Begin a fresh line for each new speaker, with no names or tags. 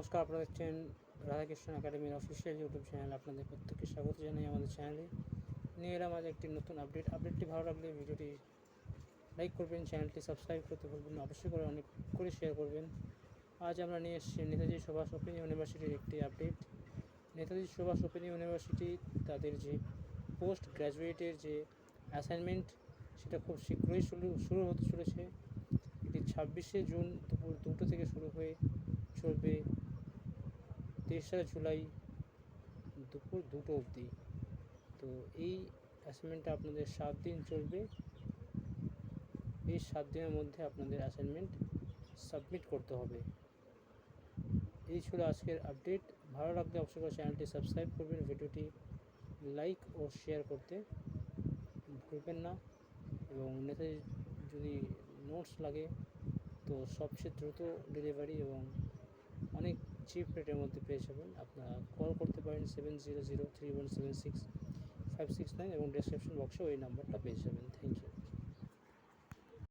নমস্কার, আপনারা দেখছেন রাধাকৃষ্ণ একাডেমির অফিসিয়াল ইউটিউব চ্যানেল। আপনাদের প্রত্যেককে স্বাগত জানাই আমাদের চ্যানেলে। নিয়ে এলাম আজ একটি নতুন আপডেটটি ভালো লাগলে ভিডিওটি লাইক করবেন, চ্যানেলটি সাবস্ক্রাইব করতে ভুলবেন না, অবশ্যই করে অনেক করে শেয়ার করবেন। আজ আমরা নিয়ে এসেছি নেতাজি সুভাষ ওপেন ইউনিভার্সিটির একটি update. Netaji Subhas open university তাদের যে পোস্ট গ্র্যাজুয়েটের যে অ্যাসাইনমেন্ট সেটা খুব শীঘ্রই শুরু হতে চলেছে। এটি 26শে জুন দুপুর 2টো থেকে শুরু হয়ে চলবে 3রা জুলাই দুপুর 2টো অবধি। তো এই অ্যাসাইনমেন্টটা আপনাদের 7 দিন চলবে। এই 7 দিনের মধ্যে আপনাদের অ্যাসাইনমেন্ট সাবমিট করতে হবে। এই ছিল আজকের আপডেট। ভালো লাগলে অবশ্যই করে চ্যানেলটি সাবস্ক্রাইব করবেন, ভিডিওটি লাইক ও শেয়ার করতে ভুলবেন না। এবং নেতাজি যদি নোটস লাগে তো সবচেয়ে দ্রুত ডেলিভারি এবং অনেক চিপ রেটের মধ্যে পেয়ে যাবেন। আপনারা কল করতে পারেন 7003176569 এবং ডেসক্রিপশন বক্সেও এই নাম্বারটা পেয়ে যাবেন। Thank you.